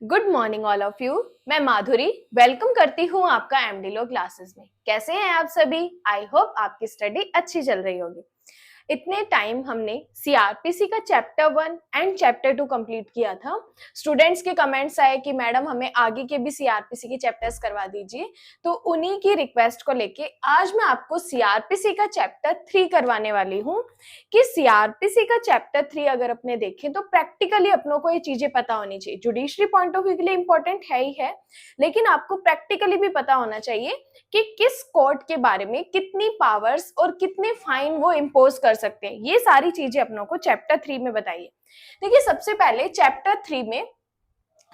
Good morning all of you. मैं माधुरी welcome करती हूँ आपका एमडी लो क्लासेस में। कैसे हैं आप सभी? आई होप आपकी स्टडी अच्छी चल रही होगी। इतने टाइम हमने सीआरपीसी का चैप्टर 1 एंड चैप्टर 2 कंप्लीट किया था। स्टूडेंट्स के कमेंट्स आए कि मैडम हमें आगे के भी सीआरपीसी के चैप्टर्स करवा दीजिए, तो उन्हीं की रिक्वेस्ट को लेके आज मैं आपको सीआरपीसी का चैप्टर 3 करवाने वाली हूँ। कि सीआरपीसी का चैप्टर 3 अगर अपने देखें तो प्रैक्टिकली अपनों को ये चीजें पता होनी चाहिए। जुडिशरी पॉइंट ऑफ व्यू के लिए इंपॉर्टेंट है ही है, लेकिन आपको प्रैक्टिकली भी पता होना चाहिए कि किस कोर्ट के बारे में कितनी पावर्स और कितने फाइन वो इम्पोज कर सकते हैं। ये सारी चीजें अपनों को चैप्टर 3 में बताइए। देखिए, सबसे पहले चैप्टर 3 में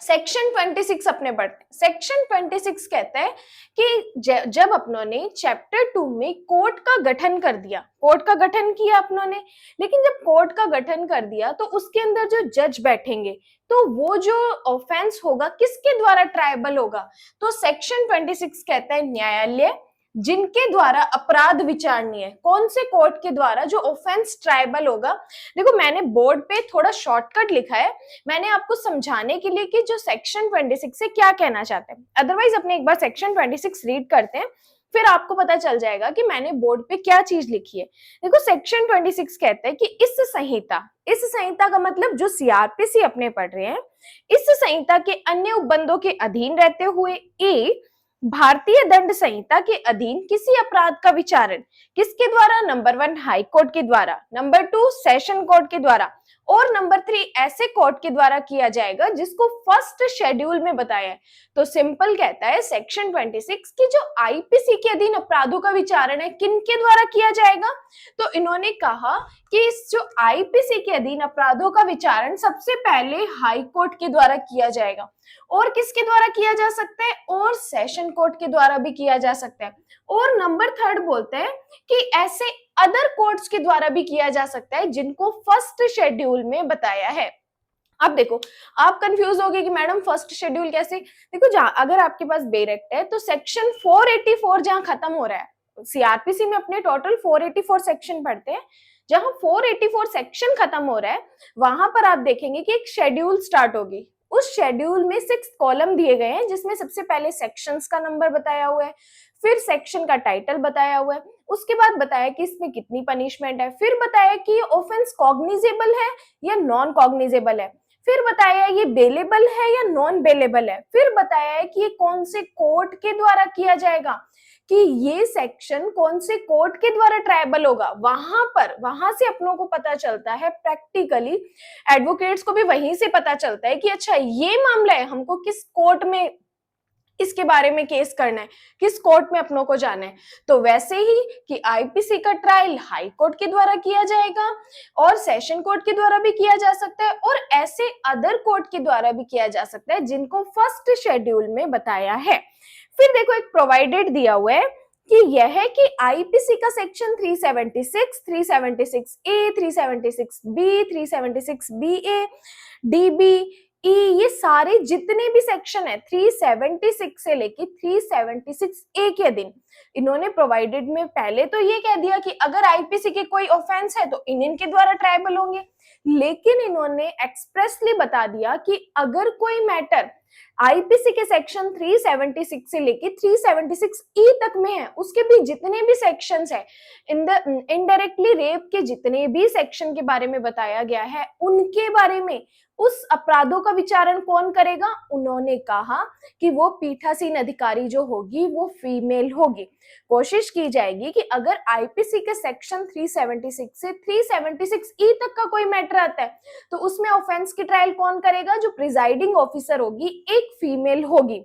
सेक्शन 26 अपने पढ़ते हैं। सेक्शन 26 कहता है कि जब अपनों ने चैप्टर 2 में कोर्ट का गठन कर दिया, कोर्ट का गठन किया अपनों ने, लेकिन जब कोर्ट का गठन कर दिया तो उसके अंदर जो जज बैठेंगे तो वो जो ऑफेंस होगा किसके द्वारा ट्रायबल होगा। तो सेक्शन 26 कहता है न्यायालय जिनके द्वारा अपराध विचारणीय है, कौन से कोर्ट के द्वारा जो ऑफेंस ट्रायबल होगा। देखो, मैंने बोर्ड पे थोड़ा शॉर्टकट लिखा है, मैंने आपको समझाने के लिए कि जो सेक्शन 26 से क्या कहना चाहते हैं। अदरवाइज अपने एक बार सेक्शन 26 रीड करते हैं, फिर आपको पता चल जाएगा कि मैंने बोर्ड पे क्या चीज लिखी है। देखो, सेक्शन 26 कहते हैं कि इस संहिता का मतलब जो सीआरपीसी अपने पढ़ रहे हैं, इस संहिता के अन्य उपबंधों के अधीन रहते हुए ए भारतीय दंड संहिता के अधीन किसी अपराध का विचारण किसके द्वारा? नंबर 1 हाई कोर्ट के द्वारा, नंबर 2 सेशन कोर्ट के द्वारा, और नंबर 3 ऐसे कोर्ट के द्वारा किया जाएगा जिसको फर्स्ट शेड्यूल में बताया है। तो सिंपल कहता है सेक्शन 26 की जो आईपीसी के अधीन अपराधों का विचारण है किनके द्वारा किया जाएगा। तो इन्होंने कहा कि इस जो आईपीसी के अधीन अपराधों का विचारण सबसे पहले हाई कोर्ट के द्वारा किया जाएगा, और किसके द्वारा किया जा सकता है? और सेशन कोर्ट के द्वारा भी किया जा सकता है। और नंबर 3 बोलते हैं कि ऐसे अदर कोर्ट्स के द्वारा भी किया जा सकता है जिनको फर्स्ट शेड्यूल में बताया है। अब देखो, आप कंफ्यूज होगे कि मैडम फर्स्ट शेड्यूल कैसे? देखो, जहां अगर आपके पास बेरेक्ट है तो सेक्शन 484 जहां खत्म हो रहा है, सीआरपीसी में अपने टोटल 484 सेक्शन पढ़ते हैं, जहां 484 सेक्शन खत्म हो रहा है वहां पर आप देखेंगे कि एक शेड्यूल स्टार्ट होगी। उस शेड्यूल में 6 कॉलम दिए गए हैं, जिसमें सबसे पहले सेक्शंस का नंबर बताया हुआ है, फिर सेक्शन का टाइटल बताया हुआ है, उसके बाद बताया कि इसमें कितनी पनिशमेंट है, फिर बताया कि ये ऑफेंस कॉग्निजेबल है या नॉन कॉग्निजेबल है, फिर बताया ये बेलेबल है या नॉन बेलेबल है, फिर बताया है कि ये कौन से कोर्ट के द्वारा किया जाएगा, कि ये सेक्शन कौन से कोर्ट के द्वारा ट्रायबल होगा। वहां से अपनों को पता चलता है प्रैक्टिकली, एडवोकेट्स को भी वहीं से पता चलता है कि अच्छा ये मामला है, हमको किस कोर्ट में इसके बारे में केस करना है, किस कोर्ट में अपनों को जाना है। तो वैसे ही कि आईपीसी का ट्रायल हाई कोर्ट के द्वारा किया जाएगा और सेशन कोर्ट के द्वारा भी किया जा सकता है, और ऐसे अदर कोर्ट के द्वारा भी किया जा सकता है जिनको फर्स्ट शेड्यूल में बताया है। फिर देखो, एक प्रोवाइडेड दिया हुआ है कि यह है कि आईपीसी का section 376, 376A, 376B, 376BA, DB, ई, ये सारे जितने भी सेक्शन है 376 से लेके 376A के अधीन इन्होंने प्रोवाइडेड में पहले तो ये कह दिया कि अगर आईपीसी के कोई ऑफेंस है तो इनके द्वारा ट्रायबल होंगे, लेकिन इन्होंने एक्सप्रेसली बता दिया कि अगर कोई मैटर आईपीसी के सेक्शन 376 से लेके 376E तक में है, उसके भी जितने भी सेक्शंस है, इनडायरेक्टली रेप के जितने भी सेक्शन के बारे में बताया गया है, उनके बारे में उस अपराधों का विचारण कौन करेगा? उन्होंने कहा कि वो पीठासीन अधिकारी जो होगी वो फीमेल होगी। कोशिश की जाएगी कि अगर आईपीसी के सेक्शन 376 से 376E तक का कोई मैटर आता है तो उसमें ऑफेंस की ट्रायल कौन करेगा? जो प्रिजाइडिंग ऑफिसर होगी, एक फीमेल होगी,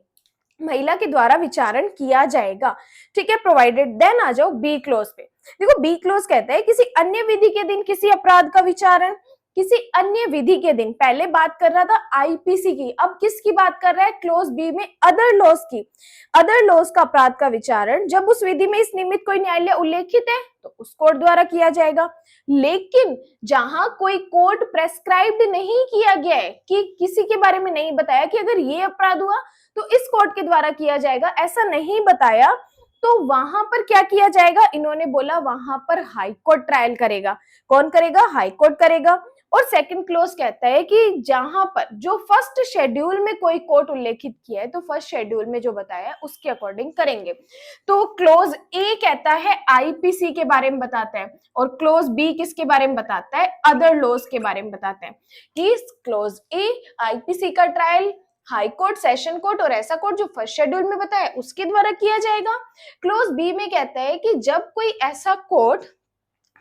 महिला के द्वारा विचारण किया जाएगा। ठीक है, प्रोवाइडेड। देन आ जाओ बी क्लोज पे। देखो, बी क्लोज कहता है किसी अन्य विधि के दिन किसी अपराध का विचारण, किसी अन्य विधि के दिन। पहले बात कर रहा था आईपीसी की, अब किसकी बात कर रहा है? क्लोज बी में अदर लॉज की। अदर लॉज का अपराध का विचारण जब उस विधि में इस निमित्त कोई न्यायालय उल्लेखित है तो उस कोर्ट द्वारा किया जाएगा। लेकिन जहां कोई कोर्ट प्रेस्क्राइब्ड नहीं किया गया है, कि किसी के बारे में नहीं बताया कि अगर ये अपराध हुआ तो इस कोर्ट के द्वारा किया जाएगा, ऐसा नहीं बताया, तो वहां पर क्या किया जाएगा? इन्होंने बोला वहां पर हाई कोर्ट ट्रायल करेगा। कौन करेगा? हाई कोर्ट करेगा। और सेकंड क्लोज कहता है कि जहां पर जो फर्स्ट शेड्यूल में कोई कोर्ट उल्लेखित किया है तो फर्स्ट शेड्यूल में जो बताया है उसके अकॉर्डिंग करेंगे। तो क्लोज ए कहता है आईपीसी के बारे में बताता है और क्लोज बी किसके बारे में बताता है, अदर लॉज के बारे में बताते हैं कि क्लोज ए आईपीसी का trial high court, session court और ऐसा कोर्ट जो फर्स्ट शेड्यूल में बताया उसके द्वारा किया जाएगा। क्लोज बी में कहता है कि जब कोई ऐसा कोर्ट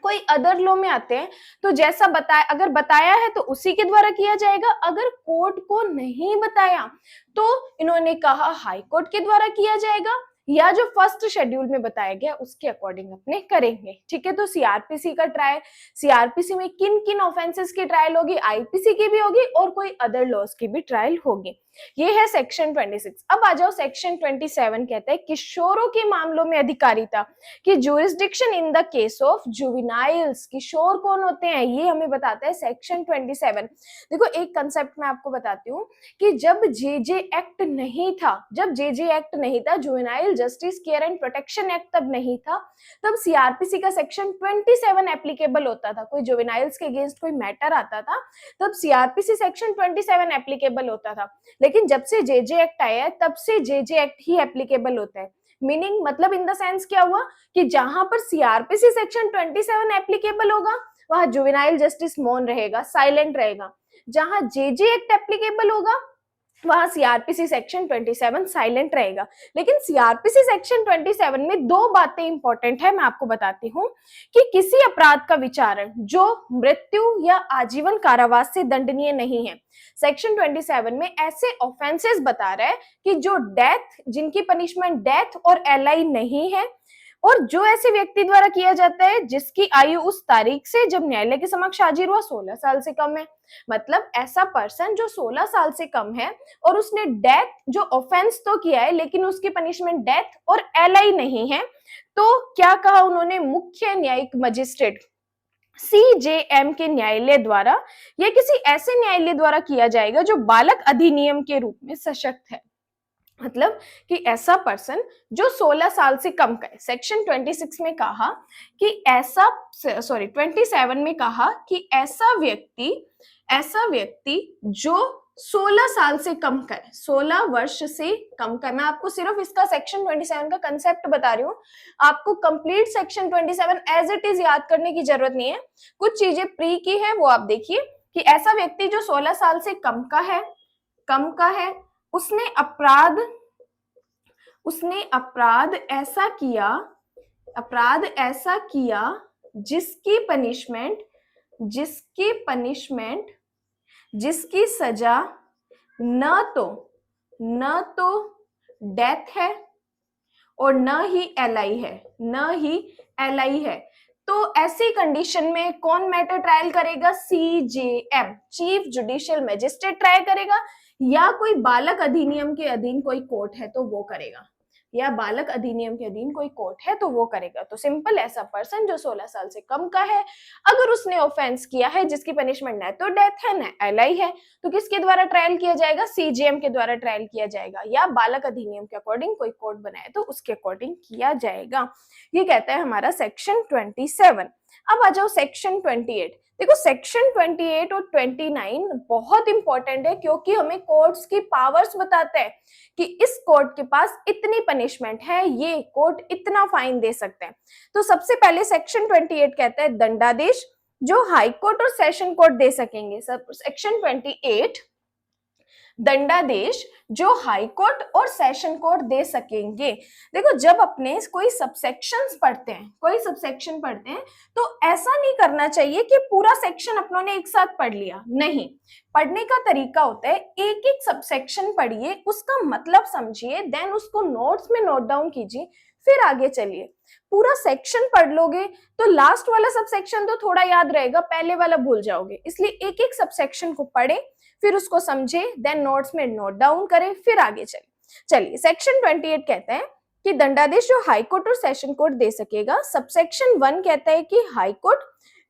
कोई अदर लॉ में आते हैं तो जैसा बताया, अगर बताया है तो उसी के द्वारा किया जाएगा, अगर कोर्ट को नहीं बताया तो इन्होंने कहा हाई कोर्ट के द्वारा किया जाएगा या जो फर्स्ट शेड्यूल में बताया गया उसके अकॉर्डिंग अपने करेंगे। ठीक है, तो सीआरपीसी का ट्रायल, सीआरपीसी में किन किन ऑफेंसेस की ट्रायल होगी, आईपीसी की भी होगी और कोई अदर लॉज की भी ट्रायल होगी। ये है सेक्शन 26। अब आ जाओ सेक्शन 27 कहता है किशोरों के मामलों में अधिकारिता कि jurisdiction in the case of juveniles. किशोर कौन होते हैं ये हमें बताता है सेक्शन 27। देखो एक कंसेप्ट मैं आपको बताती हूँ कि जब जेजे एक्ट नहीं था, जब जेजे एक्ट नहीं था, juvenile justice care and protection act तब नहीं था, तब सीआरपीसी का सेक्शन 27 एप्लीकेबल होता था। कोई जुवेनाइल्स के अगेंस्ट कोई मैटर आता था तब सीआरपीसी सेक्शन 27 एप्लीकेबल होता था। लेकिन जब से जेजे एक्ट आया है तब से जेजे एक्ट ही एप्लीकेबल होता है। मीनिंग मतलब इन द सेंस क्या हुआ कि जहां पर सीआरपीसी सेक्शन 27 एप्लीकेबल होगा वहां जुवेनाइल जस्टिस मौन रहेगा, साइलेंट रहेगा। जहां जेजे एक्ट एप्लीकेबल होगा वहां सीआरपीसी सेक्शन 27 साइलेंट रहेगा। लेकिन सीआरपीसी सेक्शन 27 में दो बातें इंपॉर्टेंट है, मैं आपको बताती हूँ कि किसी अपराध का विचारण जो मृत्यु या आजीवन कारावास से दंडनीय नहीं है, सेक्शन 27 में ऐसे ऑफेंसेस बता रहा है कि जो डेथ, जिनकी पनिशमेंट डेथ और एलआई नहीं है, और जो ऐसे व्यक्ति द्वारा किया जाता है जिसकी आयु उस तारीख से जब न्यायालय के समक्ष हाजिर हुआ 16 साल से कम है। मतलब ऐसा पर्सन जो 16 साल से कम है और उसने डेथ जो ऑफेंस तो किया है लेकिन उसकी पनिशमेंट डेथ और एलआई नहीं है, तो क्या कहा उन्होंने, मुख्य न्यायिक मजिस्ट्रेट सीजेएम के न्यायालय द्वारा या किसी ऐसे न्यायालय द्वारा किया जाएगा जो बालक अधिनियम के रूप में सशक्त है। मतलब कि ऐसा पर्सन जो 16 साल से कम का है। सेक्शन 26 में कहा कि ऐसा, 27 में कहा कि ऐसा व्यक्ति जो 16 साल से कम का है, 16 वर्ष से कम का है। मैं आपको सिर्फ इसका सेक्शन 27 का कंसेप्ट बता रही हूँ, आपको complete section 27 as it is याद करने की जरूरत नहीं है। कुछ चीजें प्री की है वो आप देखिए कि ऐसा व्यक्ति जो 16 साल से कम का है, उसने अपराध ऐसा किया जिसकी सजा न तो डेथ है और न ही एलआई है, तो ऐसी कंडीशन में कौन मैटर ट्रायल करेगा, CJM, chief judicial magistrate trial करेगा, या कोई बालक अधिनियम के अधीन कोई कोर्ट है तो वो करेगा, या बालक अधिनियम के अधीन कोई कोर्ट है तो वो करेगा। तो सिंपल, ऐसा पर्सन जो 16 साल से कम का है, अगर उसने ऑफेंस किया है जिसकी पनिशमेंट न तो डेथ है न एलआई है, तो किसके द्वारा ट्रायल किया जाएगा, सीजेएम के द्वारा ट्रायल किया जाएगा, या बालक अधिनियम के अकॉर्डिंग कोई कोर्ट बनाए तो उसके अकॉर्डिंग किया जाएगा। ये कहता है हमारा सेक्शन 27। अब आ जाओ सेक्शन 28। देखो सेक्शन 28 और 29 बहुत इंपॉर्टेंट है क्योंकि हमें कोर्ट्स की पावर्स बताते हैं कि इस कोर्ट के पास इतनी पनिशमेंट है, ये कोर्ट इतना फाइन दे सकते हैं। तो सबसे पहले सेक्शन 28 कहता है दंडादेश जो हाई कोर्ट और सेशन कोर्ट दे सकेंगे। सेक्शन 28 दंडादेश जो हाई कोर्ट और सेशन कोर्ट दे सकेंगे। देखो जब अपने कोई सबसेक्शन पढ़ते हैं तो ऐसा नहीं करना चाहिए कि पूरा सेक्शन अपनों ने एक साथ पढ़ लिया, नहीं। पढ़ने का तरीका होता है एक एक सबसेक्शन पढ़िए, उसका मतलब समझिए, देन उसको नोट्स में नोट डाउन कीजिए, फिर आगे चलिए। पूरा सेक्शन पढ़ लोगे तो लास्ट वाला सबसेक्शन तो थोड़ा याद रहेगा, पहले वाला भूल जाओगे। इसलिए एक एक सबसेक्शन को पढ़े, फिर उसको समझे, देन नोट्स में नोट डाउन करें, फिर आगे चलिए। सेक्शन 28 कहता है कि दंडादेश जो हाई कोर्ट और सेशन कोर्ट दे सकेगा। सबसेक्शन 1 कहता है कि हाई कोर्ट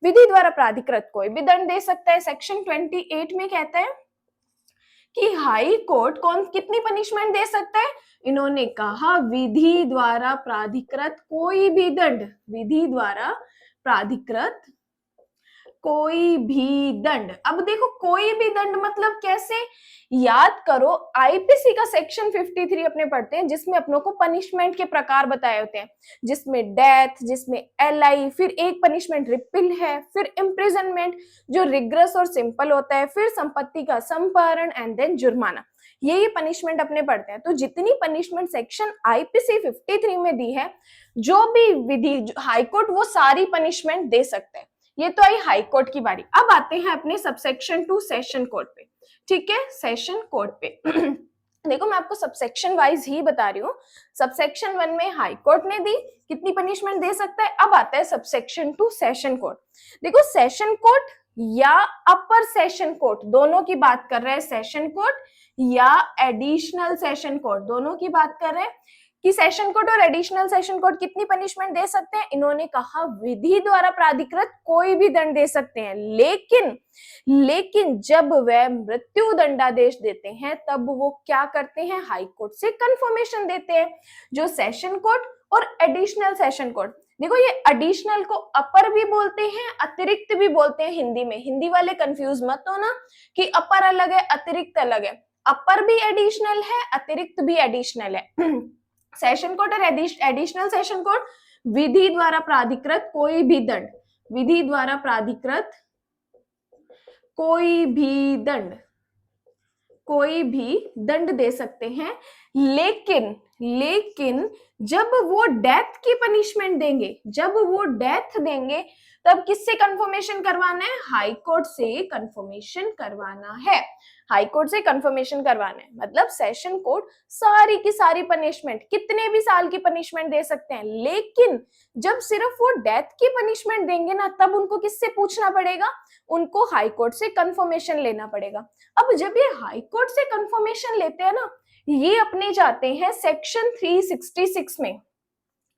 विधि द्वारा प्राधिकृत कोई भी दंड दे सकता है। सेक्शन 28 में कहता है कि हाई कोर्ट कितनी पनिशमेंट दे सकता है, इन्होंने कहा विधि द्वारा प्राधिकृत कोई भी दंड, विधि द्वारा प्राधिकृत कोई भी दंड। अब देखो कोई भी दंड मतलब कैसे, याद करो आईपीसी का सेक्शन 53 अपने पढ़ते हैं जिसमें अपनों को पनिशमेंट के प्रकार बताए होते हैं, जिसमें डेथ, जिसमें एलआई, फिर एक पनिशमेंट रिपिल है, फिर इम्प्रिजनमेंट जो रिग्रेस और सिंपल होता है, फिर संपत्ति का संपारण एंड देन जुर्माना। ये पनिशमेंट अपने पढ़ते हैं। तो जितनी पनिशमेंट सेक्शन आईपीसी 53 में दी है, जो भी विधि हाईकोर्ट वो सारी पनिशमेंट दे सकते हैं। ये तो आई हाई कोर्ट की बारी। अब आते हैं अपने सबसेक्शन 2 सेशन कोर्ट पे। ठीक है, सेशन कोर्ट पे देखो मैं आपको सबसेक्शन वाइज ही बता रही हूँ। सबसेक्शन 1 में हाई कोर्ट ने दी कितनी पनिशमेंट दे सकता है। अब आता है सबसेक्शन 2 सेशन कोर्ट। देखो सेशन कोर्ट या अपर सेशन कोर्ट दोनों की बात कर रहे हैं, सेशन कोर्ट या एडिशनल सेशन कोर्ट दोनों की बात कर रहे हैं कि सेशन कोर्ट और एडिशनल सेशन कोर्ट कितनी पनिशमेंट दे सकते हैं। इन्होंने कहा विधि द्वारा प्राधिकृत कोई भी दंड दे सकते हैं, लेकिन जब वह मृत्यु दंडादेश देते हैं तब वो क्या करते हैं, हाई कोर्ट से कंफर्मेशन देते हैं। जो सेशन कोर्ट और एडिशनल सेशन कोर्ट, देखो ये एडिशनल को अपर भी बोलते हैं, अतिरिक्त भी बोलते हैं हिंदी में। हिंदी वाले कंफ्यूज मत हो ना कि अपर अलग है अतिरिक्त अलग है। अपर भी एडिशनल है, अतिरिक्त भी एडिशनल है। सेशन कोर्ट और एडिशनल सेशन कोर्ट विधि द्वारा प्राधिकृत कोई भी दंड, विधि द्वारा प्राधिकृत कोई भी दंड दे सकते हैं, लेकिन जब वो डेथ की पनिशमेंट देंगे, जब वो डेथ देंगे तब किससे कंफर्मेशन करवाना है, हाई कोर्ट से कंफर्मेशन करवाना है। हाई कोर्ट से कंफर्मेशन करवाना है मतलब सेशन कोर्ट सारी की सारी पनिशमेंट कितने भी साल की पनिशमेंट दे सकते हैं, लेकिन जब सिर्फ वो डेथ की पनिशमेंट देंगे ना तब उनको किससे पूछना पड़ेगा, उनको हाई कोर्ट से कंफर्मेशन लेना पड़ेगा। अब जब ये हाई कोर्ट से कंफर्मेशन लेते हैं ना, ये अपने जाते हैं सेक्शन 366 में।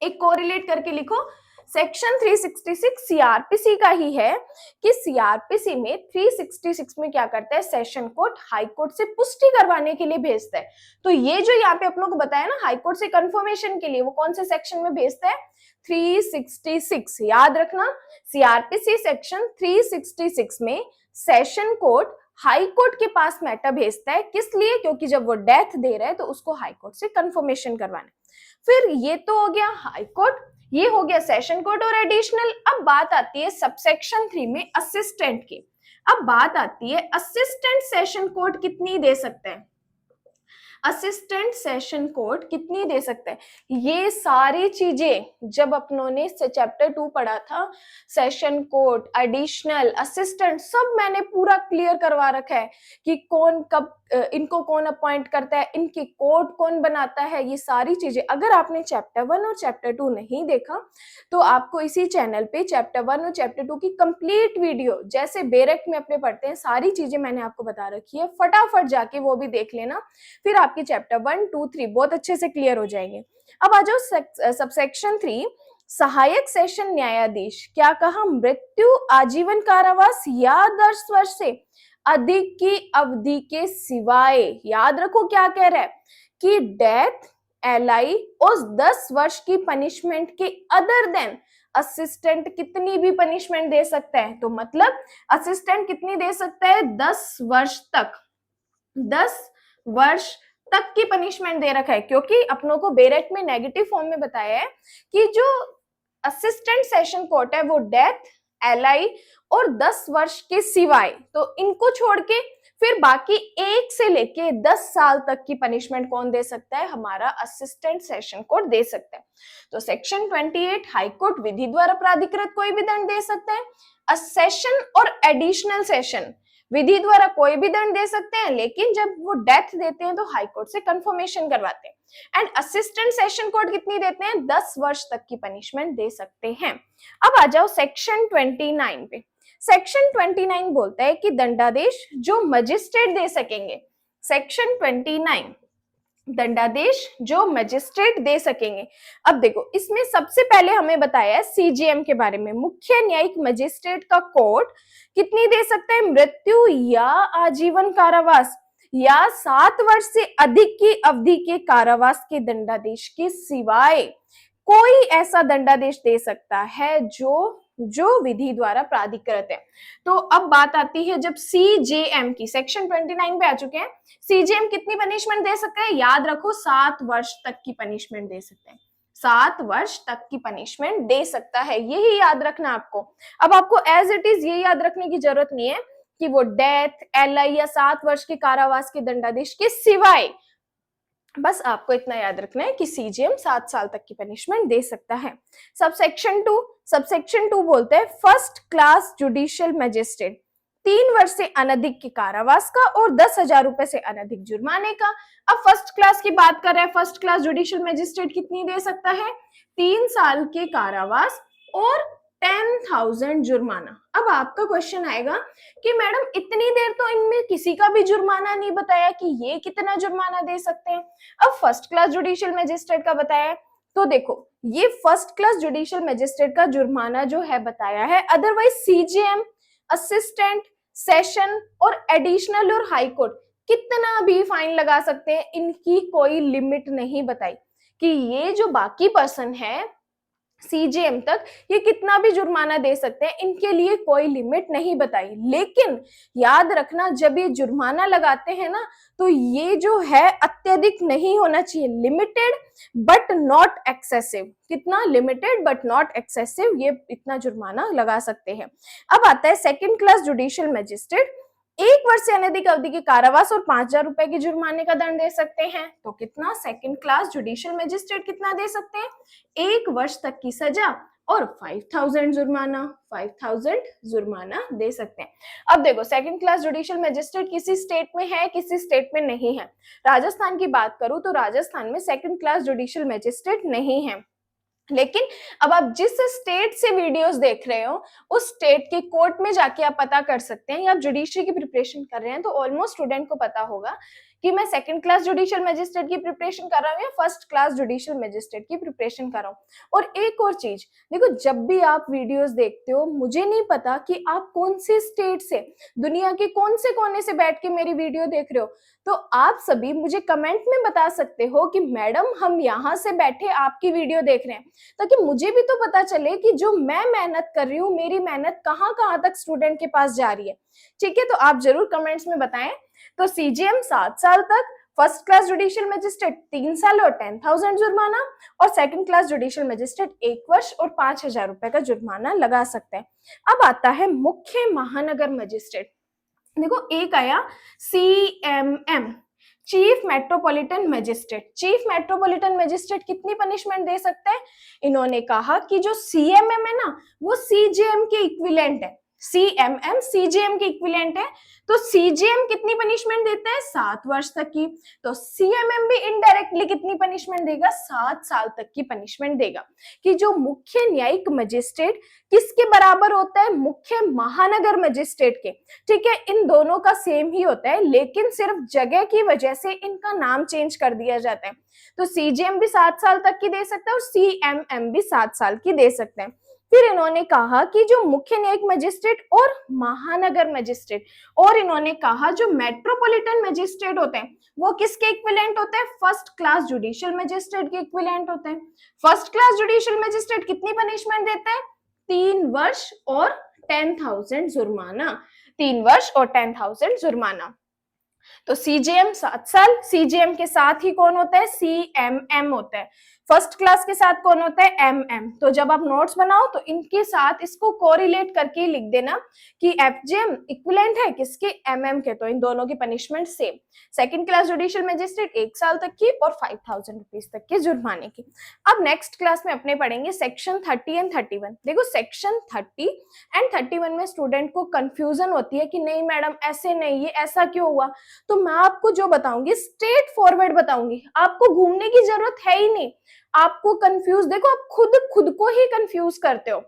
एक कोरिलेट करके लिखो, सेक्शन 366 सीआरपीसी का ही है कि सीआरपीसी में 366 में क्या करता है, सेशन कोर्ट हाई कोर्ट से पुष्टि करवाने के लिए भेजता है। तो ये जो यहाँ पे अपनों को बताया ना हाई कोर्ट से कंफर्मेशन के लिए, वो कौन से सेक्शन में भेजता है, 366। याद रखना सीआरपीसी सेक्शन 366 में सेशन कोर्ट हाई कोर्ट के पास मैटर भेजता है, किस लिए, क्योंकि जब वो डेथ दे रहा है तो उसको हाई कोर्ट से कंफर्मेशन करवाना। फिर ये तो हो गया हाई कोर्ट, ये हो गया सेशन कोर्ट और एडिशनल। अब बात आती है सबसेक्शन 3 में असिस्टेंट की। अब बात आती है असिस्टेंट सेशन कोर्ट कितनी दे सकते हैं, असिस्टेंट सेशन कोर्ट कितनी दे सकते हैं। ये सारी चीजें जब अपनों ने चैप्टर 2 पढ़ा था, सेशन कोर्ट, एडिशनल, असिस्टेंट, सब मैंने पूरा क्लियर करवा रखा है कि कौन कब इनको कौन अपॉइंट करता है, इनके कोर्ट कौन बनाता है। ये सारी चीजें अगर आपने चैप्टर 1 और चैप्टर 2 नहीं देखा तो आपको इसी चैनल पे चैप्टर 1 और चैप्टर 2 की कंप्लीट वीडियो जैसे बेरेक्ट में अपने पढ़ते हैं सारी चीजें मैंने आपको बता रखी है, फटाफट जाके वो भी देख लेना, फिर आपके चैप्टर 1, 2, 3 बहुत अच्छे से क्लियर हो जाएंगे। अब आ जाओ सबसेक्शन 3 सहायक सेशन न्यायाधीश। क्या कहा, मृत्यु, आजीवन कारावास या 10 वर्ष से अधिक की अवधि के सिवाय। याद रखो क्या कह रहा है कि डेथ, एलआई और 10 वर्ष की पनिशमेंट के अदर देन असिस्टेंट कितनी भी पनिशमेंट दे सकता है। तो मतलब असिस्टेंट कितनी दे सकता है, 10 वर्ष तक, 10 वर्ष तक की पनिशमेंट दे रखा है, क्योंकि अपनों को बेरेट में नेगेटिव फॉर्म में बताया है कि जो असिस्टेंट सेशन कोर्ट है वो डेथ, एलआई और 10 वर्ष के सिवाय, तो इनको छोड़ के फिर बाकी 1 से लेके 10 साल तक की पनिशमेंट कौन दे सकता है, हमारा असिस्टेंट सेशन कोर्ट दे सकता है। तो सेक्शन 28 हाई कोर्ट विधि द्वारा प्राधिकृत कोई भी दंड दे सकता है। सेशन और एडिशनल सेशन विधि द्वारा कोई भी दंड दे सकते हैं, लेकिन जब वो डेथ देते हैं तो हाई कोर्ट से कंफर्मेशन करवाते हैं। एंड असिस्टेंट सेशन कोर्ट कितनी देते हैं, 10 वर्ष तक की पनिशमेंट दे सकते हैं। अब आ जाओ सेक्शन 29 पे। सेक्शन 29 बोलता है कि दंडादेश जो मजिस्ट्रेट दे सकेंगे, सेक्शन 29 दंडादेश जो मजिस्ट्रेट दे सकेंगे। अब देखो इसमें सबसे पहले हमें बताया है सीजीएम के बारे में, मुख्य न्यायिक मजिस्ट्रेट का कोर्ट कितनी दे सकता है, मृत्यु या आजीवन कारावास या 7 वर्ष से अधिक की अवधि के कारावास के दंडादेश के सिवाय कोई ऐसा दंडादेश दे सकता है जो जो विधि द्वारा प्राधिकृत है। तो अब बात आती है जब सीजेएम की, सेक्शन 29 पे आ चुके हैं। सीजेएम कितनी पनिशमेंट दे सकते हैं? याद रखो 7 वर्ष तक की पनिशमेंट दे सकते हैं, 7 वर्ष तक की पनिशमेंट दे सकता है, यही याद रखना आपको। अब आपको एज इट इज ये याद रखने की जरूरत नहीं है कि वो डेथ, एलआई या 7 वर्ष के कारावास के दंडादेश के सिवाय, बस आपको इतना याद रखना है कि सीजीएम 7 साल तक की पनिशमेंट दे सकता है। सबसेक्शन 2 बोलते हैं फर्स्ट क्लास जुडिशियल मजिस्ट्रेट 3 वर्ष से अनधिक के कारावास का और 10,000 रुपए से अनधिक जुर्माने का। अब फर्स्ट क्लास की बात कर रहे हैं, फर्स्ट क्लास जुडिशियल मजिस्ट्रेट कितनी दे सकता है? 3 साल के कारावास और 10,000 जुर्माना। अब आपका क्वेश्चन आएगा कि मैडम इतनी देर तो इनमें किसी का भी जुर्माना नहीं बताया कि ये कितना जुर्माना दे सकते हैं। अब फर्स्ट क्लास जुडिशियल मजिस्ट्रेट का बताया है, तो देखो ये फर्स्ट क्लास जुडिशियल मजिस्ट्रेट का जुर्माना जो है बताया है, अदरवाइज सीजेएम, असिस्टेंट, सेशन और एडिशनल और हाई कोर्ट कितना भी फाइन लगा सकते हैं, इनकी कोई लिमिट नहीं बताई कि ये जो बाकी पर्सन है सीजेएम तक ये कितना भी जुर्माना दे सकते हैं, इनके लिए कोई लिमिट नहीं बताई। लेकिन याद रखना जब ये जुर्माना लगाते हैं ना, तो ये जो है अत्यधिक नहीं होना चाहिए, लिमिटेड बट नॉट एक्सेसिव। कितना? लिमिटेड बट नॉट एक्सेसिव, ये इतना जुर्माना लगा सकते हैं। अब आता है सेकंड क्लास जुडिशियल मजिस्ट्रेट 1 वर्ष से अनधिक अवधि के कारावास और 5,000 रुपए के जुर्माने का दंड दे सकते हैं। तो कितना? सेकंड क्लास जुडिशियल मजिस्ट्रेट कितना दे सकते हैं? 1 वर्ष तक की सजा और 5,000 जुर्माना, 5,000 जुर्माना दे सकते हैं। अब देखो सेकंड क्लास जुडिशियल मजिस्ट्रेट किसी स्टेट में है, किसी स्टेट में नहीं है। राजस्थान की बात करूं तो राजस्थान में सेकंड क्लास जुडिशियल मजिस्ट्रेट नहीं है। लेकिन अब आप जिस स्टेट से वीडियोस देख रहे हो उस स्टेट के कोर्ट में जाके आप पता कर सकते हैं, या आप जुडिशरी की प्रिपरेशन कर रहे हैं तो ऑलमोस्ट स्टूडेंट को पता होगा कि मैं सेकंड क्लास जुडिशियल मजिस्ट्रेट की प्रिपरेशन कर रहा हूँ या फर्स्ट क्लास जुडिशियल मजिस्ट्रेट की प्रिपरेशन कर रहा हूँ। और एक और चीज देखो, जब भी आप वीडियोस देखते हो, मुझे नहीं पता कि आप कौन से स्टेट से, दुनिया के कौन से कोने से बैठ के मेरी वीडियो देख रहे हो, तो आप सभी मुझे कमेंट में बता सकते हो कि मैडम हम यहाँ से बैठे आपकी वीडियो देख रहे हैं, ताकि मुझे भी तो पता चले कि जो मैं मेहनत कर रही हूँ मेरी मेहनत कहाँ कहाँ तक स्टूडेंट के पास जा रही है। ठीक है, तो आप जरूर कमेंट्स में बताएं। तो सीजीएम 7 साल तक, फर्स्ट क्लास जुडिशियल मजिस्ट्रेट 3 साल और 10,000 जुर्माना, और सेकंड क्लास जुडिशियल मजिस्ट्रेट 1 वर्ष और 5,000 रुपए का जुर्माना लगा सकते हैं। अब आता है मुख्य महानगर मजिस्ट्रेट। देखो एक आया CMM, chief metropolitan magistrate. Chief metropolitan magistrate कितनी पनिशमेंट दे सकते हैं? इन्होंने कहा कि जो सीएमएम है ना वो सीजेएम के इक्विवेलेंट है, सीएमएम सीजेएम के इक्विवेलेंट है। तो सीजेएम कितनी पनिशमेंट देता है? 7 वर्ष तक की। तो सीएमएम भी इनडायरेक्टली कितनी पनिशमेंट देगा? 7 साल तक की पनिशमेंट देगा। कि जो मुख्य न्यायिक मजिस्ट्रेट किसके बराबर होता है? मुख्य महानगर मजिस्ट्रेट के। ठीक है, इन दोनों का सेम ही होता है, लेकिन सिर्फ जगह की वजह से इनका नाम चेंज कर दिया जाता है। तो सीजेएम भी 7 साल तक की दे सकता है और सीएमएम भी 7 साल की दे सकते हैं। फिर इन्होंने कहा कि जो मुख्य न्यायिक मजिस्ट्रेट और महानगर मजिस्ट्रेट, और इन्होंने कहा जो मेट्रोपॉलिटन मजिस्ट्रेट होते हैं वो किसके इक्विवेलेंट होते हैं? फर्स्ट क्लास जुडिशियल मजिस्ट्रेट के इक्विवेलेंट होते हैं। फर्स्ट क्लास जुडिशियल मजिस्ट्रेट कितनी पनिशमेंट देते हैं? 3 वर्ष और 10,000 जुर्माना, 3 वर्ष और 10,000 जुर्माना। तो सीजेएम 7 साल, सीजेएम के साथ ही कौन होता है? सीएमएम होता है। फर्स्ट क्लास के साथ कौन होता है? एमएम। तो जब आप नोट्स बनाओ तो इनके साथ इसको कोरिलेट करके लिख देना कि एफजेएम इक्विवेलेंट है किसके? एमएम के। तो इन दोनों की punishment same. Second class judicial magistrate 1 साल तक की और 5,000 रुपीज तक के जुर्माने की। अब नेक्स्ट क्लास में अपने पढ़ेंगे सेक्शन 30 एंड 31। देखो सेक्शन 30 एंड 31 में स्टूडेंट को कंफ्यूजन होती है कि नहीं मैडम ऐसे नहीं, ये ऐसा क्यों हुआ। तो मैं आपको जो बताऊंगी स्ट्रेट फॉरवर्ड बताऊंगी, आपको घूमने की जरूरत है ही नहीं। आपको कंफ्यूज, देखो आप खुद को ही कंफ्यूज करते हो।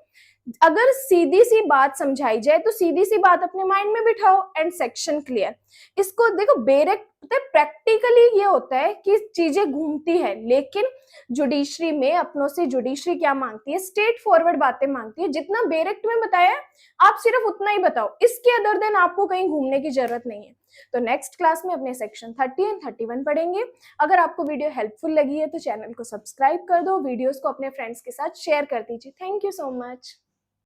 अगर सीधी सी बात समझाई जाए तो सीधी सी बात अपने माइंड में बिठाओ एंड सेक्शन क्लियर। इसको देखो बेरेक्ट प्रैक्टिकली ये होता है कि चीजें घूमती है, लेकिन जुडिशरी में अपनों से जुडिशरी क्या मांगती है? स्ट्रेट फॉरवर्ड बातें मांगती है। जितना बेरेक्ट में बताया आप सिर्फ उतना ही बताओ, इसके अदर देन आपको कहीं घूमने की जरूरत नहीं है। तो नेक्स्ट क्लास में अपने सेक्शन 30 एंड 31 पढ़ेंगे। अगर आपको वीडियो हेल्पफुल लगी है तो चैनल को सब्सक्राइब कर दो, वीडियोस को अपने फ्रेंड्स के साथ शेयर कर दीजिए। Thank you so much.